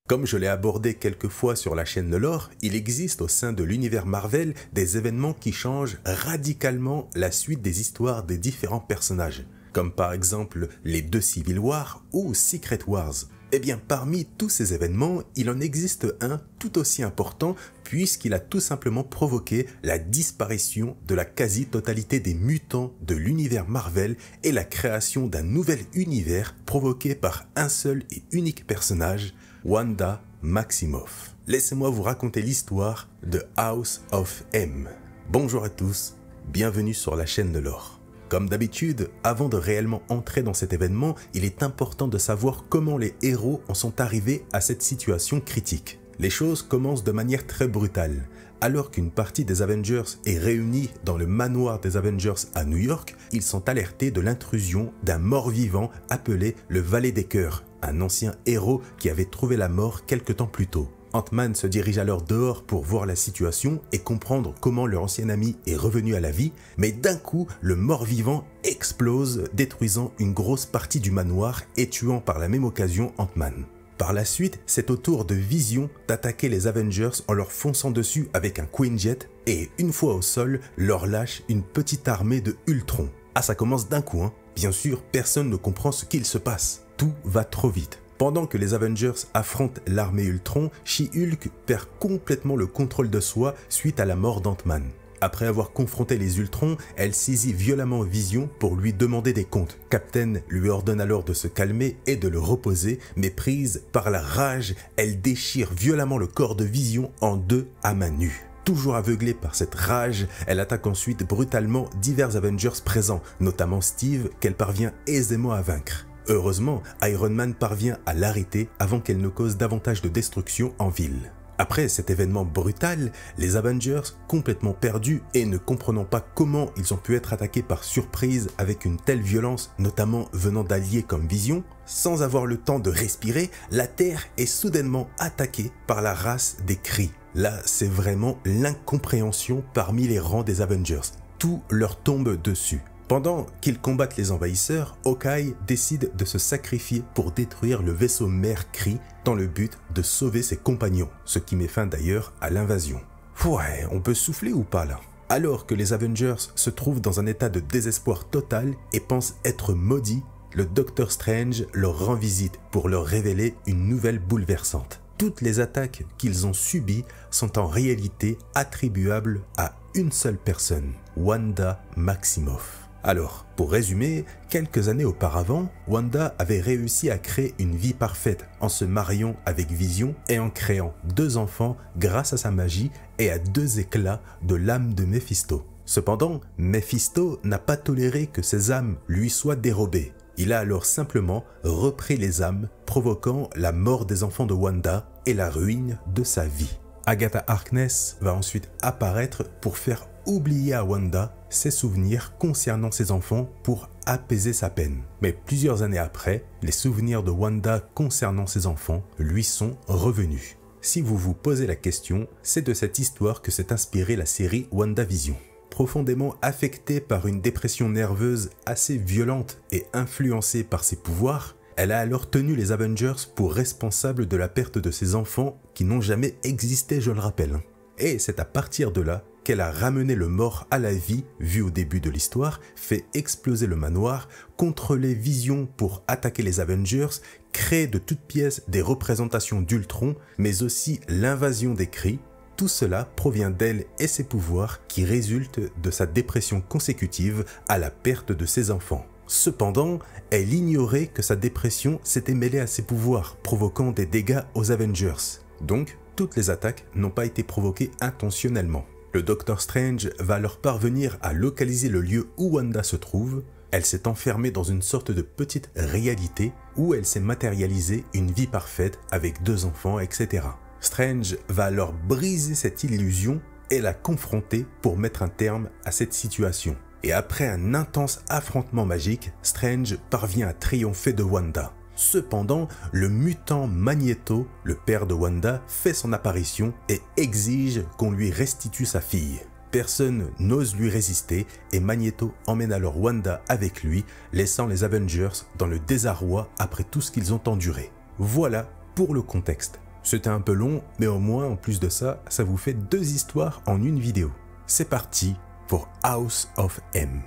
Comme je l'ai abordé quelques fois sur la chaîne de Lore, il existe au sein de l'univers Marvel des événements qui changent radicalement la suite des histoires des différents personnages, comme par exemple les 2 Civil War ou Secret Wars. Eh bien, parmi tous ces événements, il en existe un tout aussi important puisqu'il a tout simplement provoqué la disparition de la quasi-totalité des mutants de l'univers Marvel et la création d'un nouvel univers provoqué par un seul et unique personnage, Wanda Maximoff. Laissez-moi vous raconter l'histoire de House of M. Bonjour à tous, bienvenue sur la chaîne de Lore. Comme d'habitude, avant de réellement entrer dans cet événement, il est important de savoir comment les héros en sont arrivés à cette situation critique. Les choses commencent de manière très brutale. Alors qu'une partie des Avengers est réunie dans le manoir des Avengers à New York, ils sont alertés de l'intrusion d'un mort-vivant appelé le Valet des Cœurs, un ancien héros qui avait trouvé la mort quelque temps plus tôt. Ant-Man se dirige alors dehors pour voir la situation et comprendre comment leur ancien ami est revenu à la vie, mais d'un coup, le mort-vivant explose, détruisant une grosse partie du manoir et tuant par la même occasion Ant-Man. Par la suite, c'est au tour de Vision d'attaquer les Avengers en leur fonçant dessus avec un Quinjet et, une fois au sol, leur lâche une petite armée de Ultron. Ah, ça commence d'un coup, hein. Bien sûr, personne ne comprend ce qu'il se passe. Tout va trop vite. Pendant que les Avengers affrontent l'armée Ultron, She-Hulk perd complètement le contrôle de soi suite à la mort d'Ant-Man. Après avoir confronté les Ultrons, elle saisit violemment Vision pour lui demander des comptes. Captain lui ordonne alors de se calmer et de le reposer, mais prise par la rage, elle déchire violemment le corps de Vision en 2 à main nue. Toujours aveuglée par cette rage, elle attaque ensuite brutalement divers Avengers présents, notamment Steve, qu'elle parvient aisément à vaincre. Heureusement, Iron Man parvient à l'arrêter avant qu'elle ne cause davantage de destruction en ville. Après cet événement brutal, les Avengers, complètement perdus et ne comprenant pas comment ils ont pu être attaqués par surprise avec une telle violence, notamment venant d'alliés comme Vision, sans avoir le temps de respirer, la Terre est soudainement attaquée par la race des Kree. Là, c'est vraiment l'incompréhension parmi les rangs des Avengers. Tout leur tombe dessus. Pendant qu'ils combattent les envahisseurs, Hawkeye décide de se sacrifier pour détruire le vaisseau mère Kree dans le but de sauver ses compagnons, ce qui met fin d'ailleurs à l'invasion. Ouais, on peut souffler ou pas là? Alors que les Avengers se trouvent dans un état de désespoir total et pensent être maudits, le Docteur Strange leur rend visite pour leur révéler une nouvelle bouleversante. Toutes les attaques qu'ils ont subies sont en réalité attribuables à une seule personne, Wanda Maximoff. Alors, pour résumer, quelques années auparavant, Wanda avait réussi à créer une vie parfaite en se mariant avec Vision et en créant 2 enfants grâce à sa magie et à 2 éclats de l'âme de Mephisto. Cependant, Mephisto n'a pas toléré que ces âmes lui soient dérobées. Il a alors simplement repris les âmes, provoquant la mort des enfants de Wanda et la ruine de sa vie. Agatha Harkness va ensuite apparaître pour faire oublier à Wanda ses souvenirs concernant ses enfants pour apaiser sa peine. Mais plusieurs années après, les souvenirs de Wanda concernant ses enfants lui sont revenus. Si vous vous posez la question, c'est de cette histoire que s'est inspirée la série WandaVision. Profondément affectée par une dépression nerveuse assez violente et influencée par ses pouvoirs, elle a alors tenu les Avengers pour responsables de la perte de ses enfants qui n'ont jamais existé, je le rappelle. Et c'est à partir de là qu'elle a ramené le mort à la vie, vu au début de l'histoire, fait exploser le manoir, contrôlé Vision pour attaquer les Avengers, créé de toutes pièces des représentations d'Ultron, mais aussi l'invasion des Kree. Tout cela provient d'elle et ses pouvoirs qui résultent de sa dépression consécutive à la perte de ses enfants. Cependant, elle ignorait que sa dépression s'était mêlée à ses pouvoirs, provoquant des dégâts aux Avengers. Donc, toutes les attaques n'ont pas été provoquées intentionnellement. Le Docteur Strange va alors parvenir à localiser le lieu où Wanda se trouve. Elle s'est enfermée dans une sorte de petite réalité où elle s'est matérialisée une vie parfaite avec 2 enfants, etc. Strange va alors briser cette illusion et la confronter pour mettre un terme à cette situation. Et après un intense affrontement magique, Strange parvient à triompher de Wanda. Cependant, le mutant Magneto, le père de Wanda, fait son apparition et exige qu'on lui restitue sa fille. Personne n'ose lui résister et Magneto emmène alors Wanda avec lui, laissant les Avengers dans le désarroi après tout ce qu'ils ont enduré. Voilà pour le contexte. C'était un peu long, mais au moins, en plus de ça, ça vous fait 2 histoires en une vidéo. C'est parti pour House of M.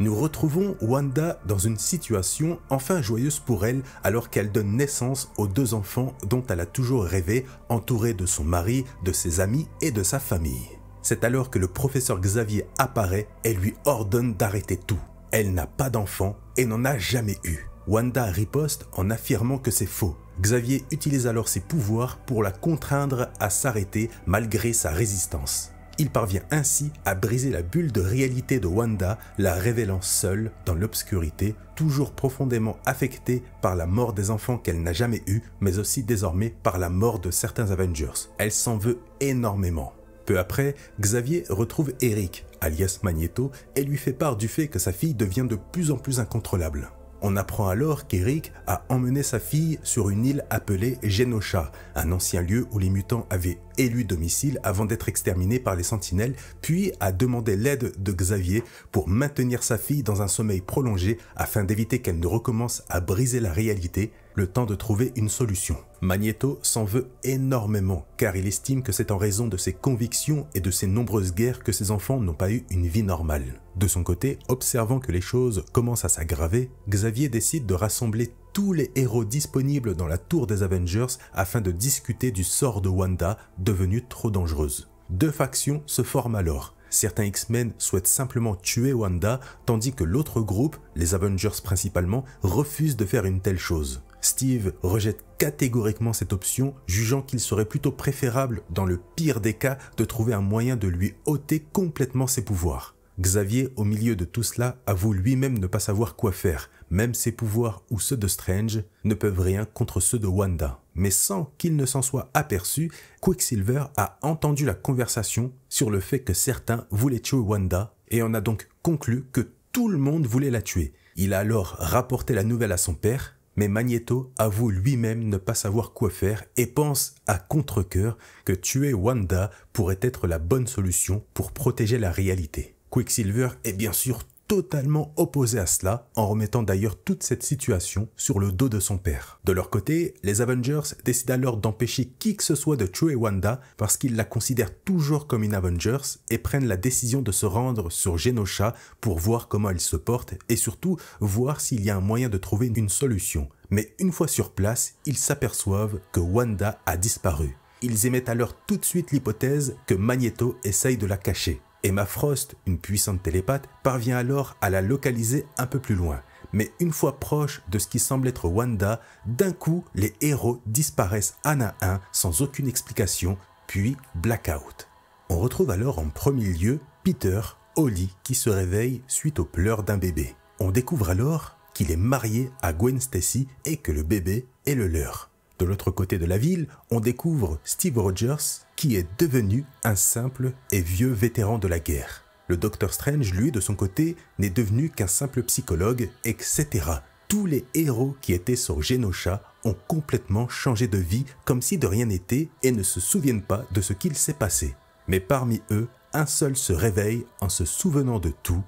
Nous retrouvons Wanda dans une situation enfin joyeuse pour elle alors qu'elle donne naissance aux 2 enfants dont elle a toujours rêvé, entourée de son mari, de ses amis et de sa famille. C'est alors que le professeur Xavier apparaît et lui ordonne d'arrêter tout. Elle n'a pas d'enfant et n'en a jamais eu. Wanda riposte en affirmant que c'est faux. Xavier utilise alors ses pouvoirs pour la contraindre à s'arrêter malgré sa résistance. Il parvient ainsi à briser la bulle de réalité de Wanda, la révélant seule dans l'obscurité, toujours profondément affectée par la mort des enfants qu'elle n'a jamais eus, mais aussi désormais par la mort de certains Avengers. Elle s'en veut énormément. Peu après, Xavier retrouve Eric, alias Magneto, et lui fait part du fait que sa fille devient de plus en plus incontrôlable. On apprend alors qu'Eric a emmené sa fille sur une île appelée Genosha, un ancien lieu où les mutants avaient élu domicile avant d'être exterminés par les sentinelles, puis a demandé l'aide de Xavier pour maintenir sa fille dans un sommeil prolongé afin d'éviter qu'elle ne recommence à briser la réalité, le temps de trouver une solution. Magneto s'en veut énormément car il estime que c'est en raison de ses convictions et de ses nombreuses guerres que ses enfants n'ont pas eu une vie normale. De son côté, observant que les choses commencent à s'aggraver, Xavier décide de rassembler tous les héros disponibles dans la tour des Avengers afin de discuter du sort de Wanda, devenue trop dangereuse. 2 factions se forment alors. Certains X-Men souhaitent simplement tuer Wanda, tandis que l'autre groupe, les Avengers principalement, refusent de faire une telle chose. Steve rejette catégoriquement cette option, jugeant qu'il serait plutôt préférable, dans le pire des cas, de trouver un moyen de lui ôter complètement ses pouvoirs. Xavier, au milieu de tout cela, avoue lui-même ne pas savoir quoi faire. Même ses pouvoirs ou ceux de Strange ne peuvent rien contre ceux de Wanda. Mais sans qu'il ne s'en soit aperçu, Quicksilver a entendu la conversation sur le fait que certains voulaient tuer Wanda et en a donc conclu que tout le monde voulait la tuer. Il a alors rapporté la nouvelle à son père, mais Magneto avoue lui-même ne pas savoir quoi faire et pense à contre-cœur que tuer Wanda pourrait être la bonne solution pour protéger la réalité. Quicksilver est bien sûr totalement opposé à cela, en remettant d'ailleurs toute cette situation sur le dos de son père. De leur côté, les Avengers décident alors d'empêcher qui que ce soit de tuer Wanda parce qu'ils la considèrent toujours comme une Avengers et prennent la décision de se rendre sur Genosha pour voir comment elle se porte et surtout voir s'il y a un moyen de trouver une solution. Mais une fois sur place, ils s'aperçoivent que Wanda a disparu. Ils émettent alors tout de suite l'hypothèse que Magneto essaye de la cacher. Emma Frost, une puissante télépathe, parvient alors à la localiser un peu plus loin. Mais une fois proche de ce qui semble être Wanda, d'un coup, les héros disparaissent un à un sans aucune explication, puis blackout. On retrouve alors en premier lieu Peter au lit qui se réveille suite aux pleurs d'un bébé. On découvre alors qu'il est marié à Gwen Stacy et que le bébé est le leur. De l'autre côté de la ville, on découvre Steve Rogers, qui est devenu un simple et vieux vétéran de la guerre. Le Docteur Strange, lui, de son côté, n'est devenu qu'un simple psychologue, etc. Tous les héros qui étaient sur Genosha ont complètement changé de vie comme si de rien n'était et ne se souviennent pas de ce qu'il s'est passé. Mais parmi eux, un seul se réveille en se souvenant de tout,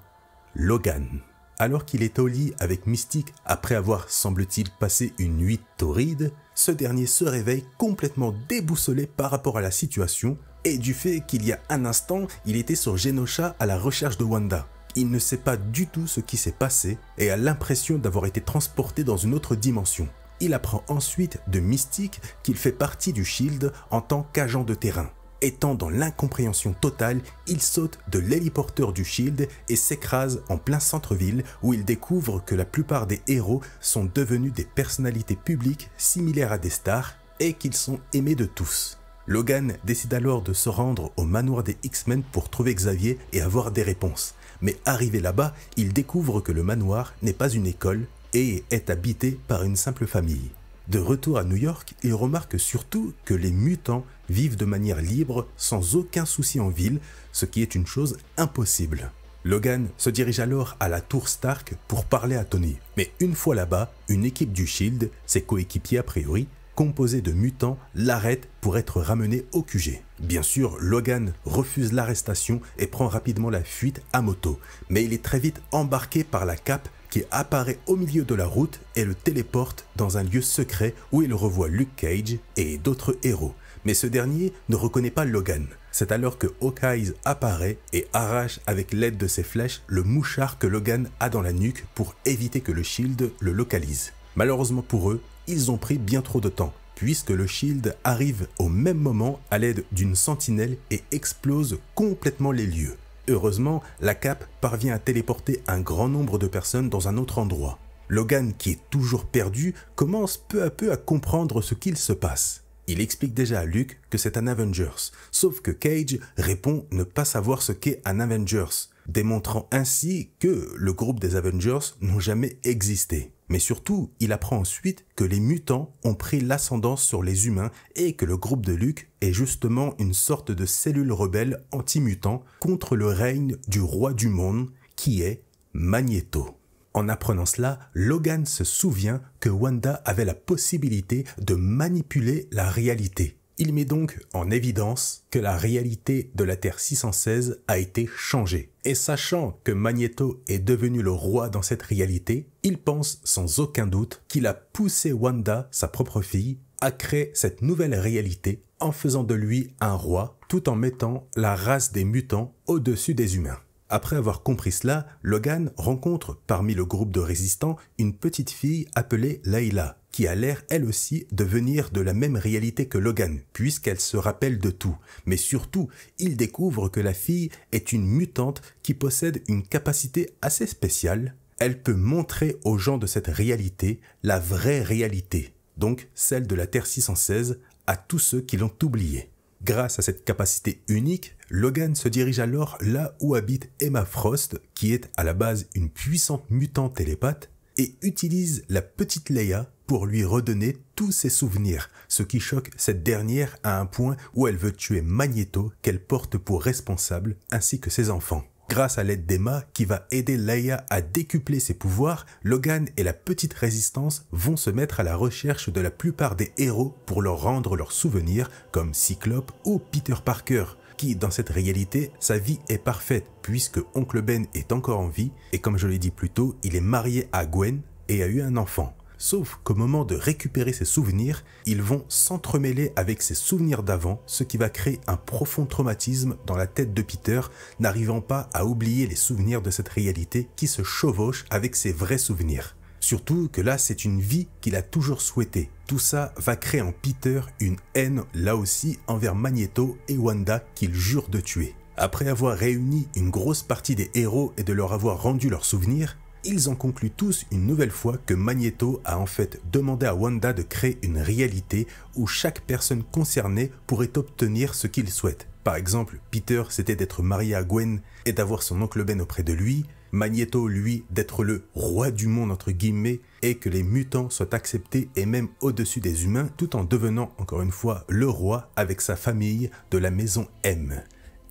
Logan. Alors qu'il est au lit avec Mystique après avoir, semble-t-il, passé une nuit torride, ce dernier se réveille complètement déboussolé par rapport à la situation et du fait qu'il y a un instant, il était sur Genosha à la recherche de Wanda. Il ne sait pas du tout ce qui s'est passé et a l'impression d'avoir été transporté dans une autre dimension. Il apprend ensuite de Mystique qu'il fait partie du Shield en tant qu'agent de terrain. Étant dans l'incompréhension totale, il saute de l'héliporteur du Shield et s'écrase en plein centre-ville où il découvre que la plupart des héros sont devenus des personnalités publiques similaires à des stars et qu'ils sont aimés de tous. Logan décide alors de se rendre au manoir des X-Men pour trouver Xavier et avoir des réponses. Mais arrivé là-bas, il découvre que le manoir n'est pas une école et est habité par une simple famille. De retour à New York, il remarque surtout que les mutants vivent de manière libre, sans aucun souci en ville, ce qui est une chose impossible. Logan se dirige alors à la tour Stark pour parler à Tony. Mais une fois là-bas, une équipe du Shield, ses coéquipiers a priori, composée de mutants, l'arrête pour être ramené au QG. Bien sûr, Logan refuse l'arrestation et prend rapidement la fuite à moto, mais il est très vite embarqué par la Cape qui apparaît au milieu de la route et le téléporte dans un lieu secret où il revoit Luke Cage et d'autres héros. Mais ce dernier ne reconnaît pas Logan. C'est alors que Hawkeye apparaît et arrache avec l'aide de ses flèches le mouchard que Logan a dans la nuque pour éviter que le Shield le localise. Malheureusement pour eux, ils ont pris bien trop de temps, puisque le Shield arrive au même moment à l'aide d'une sentinelle et explose complètement les lieux. Heureusement, la Cape parvient à téléporter un grand nombre de personnes dans un autre endroit. Logan, qui est toujours perdu, commence peu à peu à comprendre ce qu'il se passe. Il explique déjà à Luke que c'est un Avengers, sauf que Cage répond ne pas savoir ce qu'est un Avengers, démontrant ainsi que le groupe des Avengers n'ont jamais existé. Mais surtout, il apprend ensuite que les mutants ont pris l'ascendance sur les humains et que le groupe de Luke est justement une sorte de cellule rebelle anti-mutant contre le règne du roi du monde qui est Magneto. En apprenant cela, Logan se souvient que Wanda avait la possibilité de manipuler la réalité. Il met donc en évidence que la réalité de la Terre 616 a été changée. Et sachant que Magneto est devenu le roi dans cette réalité, il pense sans aucun doute qu'il a poussé Wanda, sa propre fille, à créer cette nouvelle réalité en faisant de lui un roi, tout en mettant la race des mutants au-dessus des humains. Après avoir compris cela, Logan rencontre parmi le groupe de résistants une petite fille appelée Layla, qui a l'air elle aussi de venir de la même réalité que Logan, puisqu'elle se rappelle de tout. Mais surtout, il découvre que la fille est une mutante qui possède une capacité assez spéciale. Elle peut montrer aux gens de cette réalité la vraie réalité, donc celle de la Terre 616, à tous ceux qui l'ont oubliée. Grâce à cette capacité unique, Logan se dirige alors là où habite Emma Frost, qui est à la base une puissante mutante télépathe, et utilise la petite Leia pour lui redonner tous ses souvenirs, ce qui choque cette dernière à un point où elle veut tuer Magneto qu'elle porte pour responsable ainsi que ses enfants. Grâce à l'aide d'Emma, qui va aider Leia à décupler ses pouvoirs, Logan et la petite résistance vont se mettre à la recherche de la plupart des héros pour leur rendre leurs souvenirs, comme Cyclope ou Peter Parker, qui, dans cette réalité, sa vie est parfaite, puisque Oncle Ben est encore en vie, et comme je l'ai dit plus tôt, il est marié à Gwen et a eu un enfant. Sauf qu'au moment de récupérer ses souvenirs, ils vont s'entremêler avec ses souvenirs d'avant, ce qui va créer un profond traumatisme dans la tête de Peter, n'arrivant pas à oublier les souvenirs de cette réalité qui se chevauche avec ses vrais souvenirs. Surtout que là, c'est une vie qu'il a toujours souhaitée. Tout ça va créer en Peter une haine, là aussi, envers Magneto et Wanda qu'il jure de tuer. Après avoir réuni une grosse partie des héros et de leur avoir rendu leurs souvenirs, ils en concluent tous une nouvelle fois que Magneto a en fait demandé à Wanda de créer une réalité où chaque personne concernée pourrait obtenir ce qu'il souhaite. Par exemple, Peter, c'était d'être marié à Gwen et d'avoir son oncle Ben auprès de lui. Magneto, lui, d'être le roi du monde entre guillemets et que les mutants soient acceptés et même au-dessus des humains tout en devenant encore une fois le roi avec sa famille de la maison M.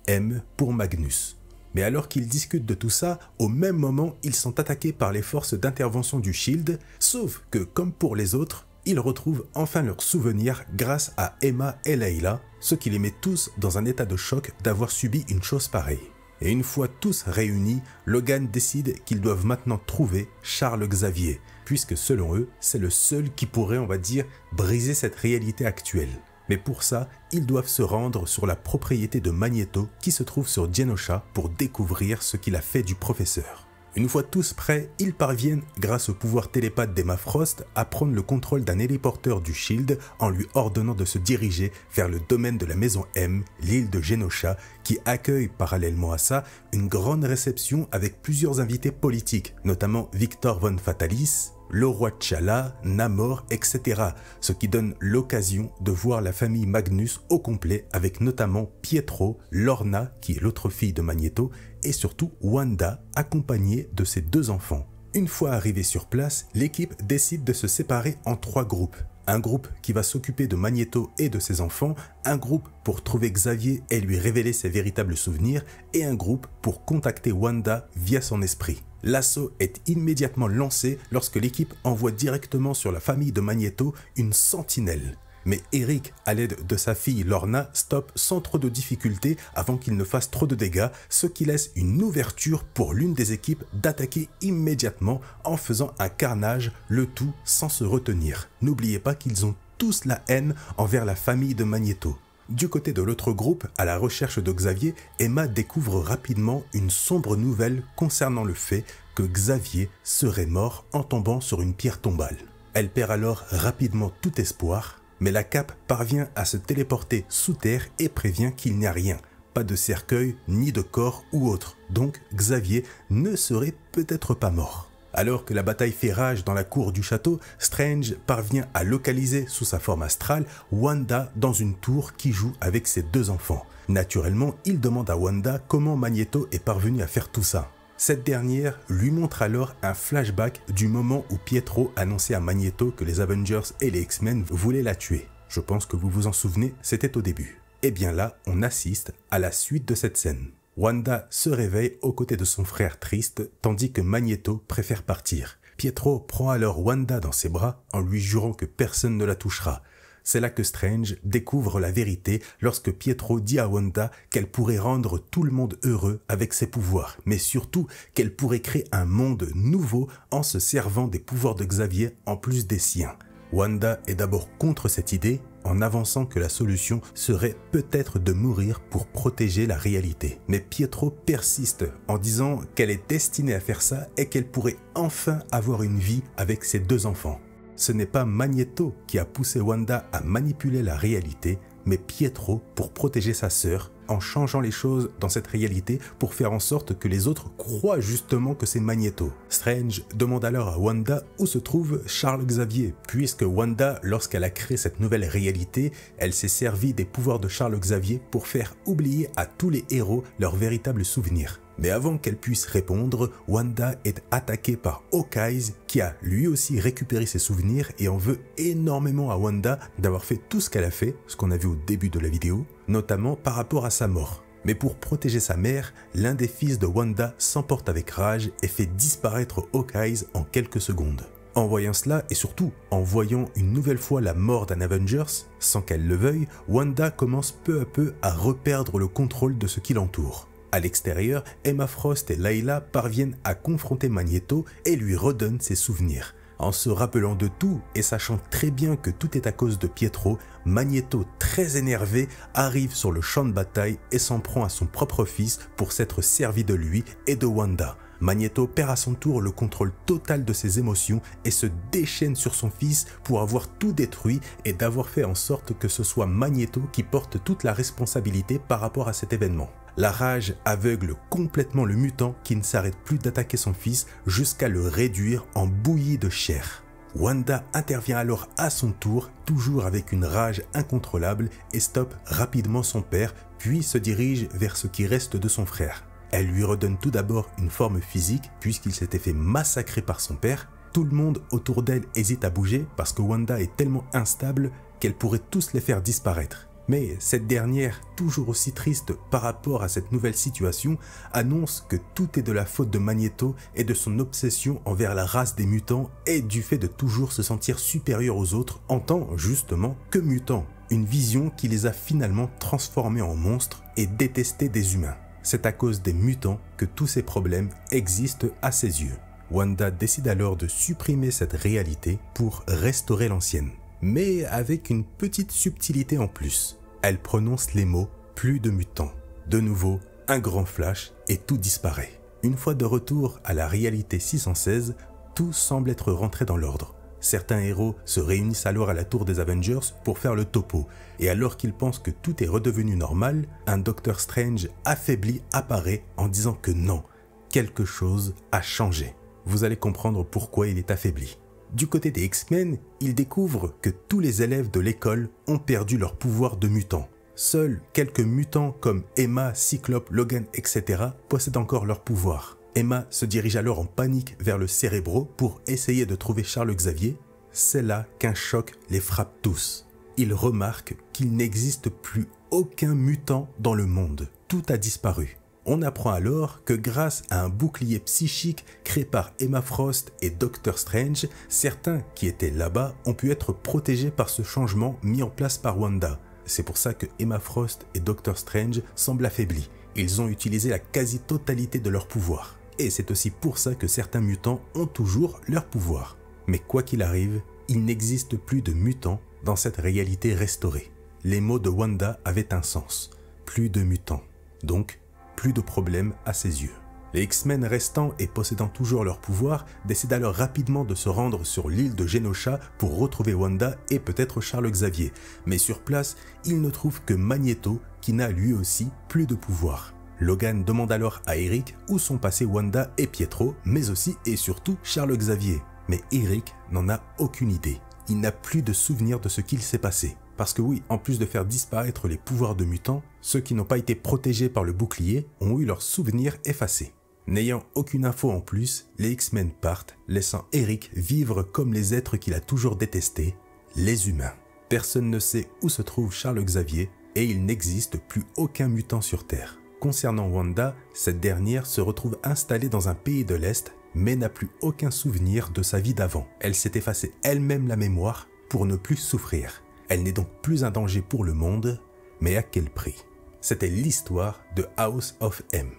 M pour Magnus. Mais alors qu'ils discutent de tout ça, au même moment, ils sont attaqués par les forces d'intervention du Shield, sauf que, comme pour les autres, ils retrouvent enfin leurs souvenirs grâce à Emma et Layla, ce qui les met tous dans un état de choc d'avoir subi une chose pareille. Et une fois tous réunis, Logan décide qu'ils doivent maintenant trouver Charles Xavier, puisque selon eux, c'est le seul qui pourrait, on va dire, briser cette réalité actuelle. Mais pour ça, ils doivent se rendre sur la propriété de Magneto qui se trouve sur Genosha pour découvrir ce qu'il a fait du professeur. Une fois tous prêts, ils parviennent, grâce au pouvoir télépathe d'Emma Frost, à prendre le contrôle d'un héliporteur du Shield en lui ordonnant de se diriger vers le domaine de la maison M, l'île de Genosha, qui accueille parallèlement à ça une grande réception avec plusieurs invités politiques, notamment Victor Von Fatalis, le roi T'Challa, Namor, etc. Ce qui donne l'occasion de voir la famille Magnus au complet avec notamment Pietro, Lorna, qui est l'autre fille de Magneto, et surtout Wanda, accompagnée de ses deux enfants. Une fois arrivés sur place, l'équipe décide de se séparer en 3 groupes. Un groupe qui va s'occuper de Magneto et de ses enfants, un groupe pour trouver Xavier et lui révéler ses véritables souvenirs, et un groupe pour contacter Wanda via son esprit. L'assaut est immédiatement lancé lorsque l'équipe envoie directement sur la famille de Magneto une sentinelle. Mais Eric, à l'aide de sa fille Lorna, stoppe sans trop de difficultés avant qu'il ne fasse trop de dégâts, ce qui laisse une ouverture pour l'une des équipes d'attaquer immédiatement en faisant un carnage, le tout sans se retenir. N'oubliez pas qu'ils ont tous la haine envers la famille de Magneto. Du côté de l'autre groupe, à la recherche de Xavier, Emma découvre rapidement une sombre nouvelle concernant le fait que Xavier serait mort en tombant sur une pierre tombale. Elle perd alors rapidement tout espoir, mais la Cape parvient à se téléporter sous terre et prévient qu'il n'y a rien, pas de cercueil, ni de corps ou autre, donc Xavier ne serait peut-être pas mort. Alors que la bataille fait rage dans la cour du château, Strange parvient à localiser sous sa forme astrale Wanda dans une tour qui joue avec ses deux enfants. Naturellement, il demande à Wanda comment Magneto est parvenu à faire tout ça. Cette dernière lui montre alors un flashback du moment où Pietro annonçait à Magneto que les Avengers et les X-Men voulaient la tuer. Je pense que vous vous en souvenez, c'était au début. Et bien là, on assiste à la suite de cette scène. Wanda se réveille aux côtés de son frère triste, tandis que Magneto préfère partir. Pietro prend alors Wanda dans ses bras en lui jurant que personne ne la touchera. C'est là que Strange découvre la vérité lorsque Pietro dit à Wanda qu'elle pourrait rendre tout le monde heureux avec ses pouvoirs, mais surtout qu'elle pourrait créer un monde nouveau en se servant des pouvoirs de Xavier en plus des siens. Wanda est d'abord contre cette idée, en avançant que la solution serait peut-être de mourir pour protéger la réalité. Mais Pietro persiste en disant qu'elle est destinée à faire ça et qu'elle pourrait enfin avoir une vie avec ses deux enfants. Ce n'est pas Magneto qui a poussé Wanda à manipuler la réalité, mais Pietro pour protéger sa sœur, en changeant les choses dans cette réalité pour faire en sorte que les autres croient justement que c'est Magneto. Strange demande alors à Wanda où se trouve Charles Xavier, puisque Wanda, lorsqu'elle a créé cette nouvelle réalité, elle s'est servie des pouvoirs de Charles Xavier pour faire oublier à tous les héros leurs véritables souvenirs. Mais avant qu'elle puisse répondre, Wanda est attaquée par Hawkeye qui a lui aussi récupéré ses souvenirs et en veut énormément à Wanda d'avoir fait tout ce qu'elle a fait, ce qu'on a vu au début de la vidéo, notamment par rapport à sa mort. Mais pour protéger sa mère, l'un des fils de Wanda s'emporte avec rage et fait disparaître Hawkeye en quelques secondes. En voyant cela, et surtout en voyant une nouvelle fois la mort d'un Avengers, sans qu'elle le veuille, Wanda commence peu à peu à reperdre le contrôle de ce qui l'entoure. À l'extérieur, Emma Frost et Layla parviennent à confronter Magneto et lui redonnent ses souvenirs. En se rappelant de tout et sachant très bien que tout est à cause de Pietro, Magneto, très énervé, arrive sur le champ de bataille et s'en prend à son propre fils pour s'être servi de lui et de Wanda. Magneto perd à son tour le contrôle total de ses émotions et se déchaîne sur son fils pour avoir tout détruit et d'avoir fait en sorte que ce soit Magneto qui porte toute la responsabilité par rapport à cet événement. La rage aveugle complètement le mutant qui ne s'arrête plus d'attaquer son fils jusqu'à le réduire en bouillie de chair. Wanda intervient alors à son tour, toujours avec une rage incontrôlable, et stoppe rapidement son père, puis se dirige vers ce qui reste de son frère. Elle lui redonne tout d'abord une forme physique puisqu'il s'était fait massacrer par son père. Tout le monde autour d'elle hésite à bouger parce que Wanda est tellement instable qu'elle pourrait tous les faire disparaître. Mais cette dernière, toujours aussi triste par rapport à cette nouvelle situation, annonce que tout est de la faute de Magneto et de son obsession envers la race des mutants et du fait de toujours se sentir supérieur aux autres en tant justement que mutants. Une vision qui les a finalement transformés en monstres et détestés des humains. C'est à cause des mutants que tous ces problèmes existent à ses yeux. Wanda décide alors de supprimer cette réalité pour restaurer l'ancienne. Mais avec une petite subtilité en plus. Elle prononce les mots « plus de mutants ». De nouveau, un grand flash et tout disparaît. Une fois de retour à la réalité 616, tout semble être rentré dans l'ordre. Certains héros se réunissent alors à la tour des Avengers pour faire le topo. Et alors qu'ils pensent que tout est redevenu normal, un Docteur Strange affaibli apparaît en disant que non, quelque chose a changé. Vous allez comprendre pourquoi il est affaibli. Du côté des X-Men, ils découvrent que tous les élèves de l'école ont perdu leur pouvoir de mutants. Seuls quelques mutants comme Emma, Cyclope, Logan, etc. possèdent encore leur pouvoir. Emma se dirige alors en panique vers le Cérébro pour essayer de trouver Charles Xavier. C'est là qu'un choc les frappe tous. Ils remarquent qu'il n'existe plus aucun mutant dans le monde. Tout a disparu. On apprend alors que grâce à un bouclier psychique créé par Emma Frost et Doctor Strange, certains qui étaient là-bas ont pu être protégés par ce changement mis en place par Wanda. C'est pour ça que Emma Frost et Doctor Strange semblent affaiblis. Ils ont utilisé la quasi-totalité de leur pouvoir. Et c'est aussi pour ça que certains mutants ont toujours leur pouvoir. Mais quoi qu'il arrive, il n'existe plus de mutants dans cette réalité restaurée. Les mots de Wanda avaient un sens. Plus de mutants. Donc, plus de problèmes à ses yeux. Les X-Men restants et possédant toujours leur pouvoir décident alors rapidement de se rendre sur l'île de Genosha pour retrouver Wanda et peut-être Charles Xavier. Mais sur place, ils ne trouvent que Magneto qui n'a lui aussi plus de pouvoir. Logan demande alors à Eric où sont passés Wanda et Pietro, mais aussi et surtout Charles Xavier. Mais Eric n'en a aucune idée. Il n'a plus de souvenir de ce qu'il s'est passé. Parce que oui, en plus de faire disparaître les pouvoirs de mutants, ceux qui n'ont pas été protégés par le bouclier ont eu leurs souvenirs effacés. N'ayant aucune info en plus, les X-Men partent, laissant Eric vivre comme les êtres qu'il a toujours détestés, les humains. Personne ne sait où se trouve Charles Xavier et il n'existe plus aucun mutant sur Terre. Concernant Wanda, cette dernière se retrouve installée dans un pays de l'Est, mais n'a plus aucun souvenir de sa vie d'avant. Elle s'est effacée elle-même la mémoire pour ne plus souffrir. Elle n'est donc plus un danger pour le monde, mais à quel prix? C'était l'histoire de House of M.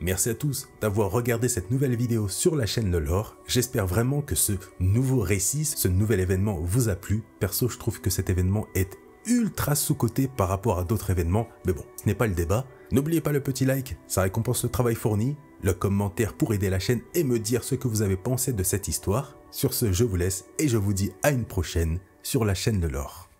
Merci à tous d'avoir regardé cette nouvelle vidéo sur la chaîne Le Lore. J'espère vraiment que ce nouveau récit, ce nouvel événement vous a plu. Perso, je trouve que cet événement est ultra sous-coté par rapport à d'autres événements, mais bon, ce n'est pas le débat. N'oubliez pas le petit like, ça récompense le travail fourni, le commentaire pour aider la chaîne et me dire ce que vous avez pensé de cette histoire. Sur ce, je vous laisse et je vous dis à une prochaine sur la chaîne Le Lore.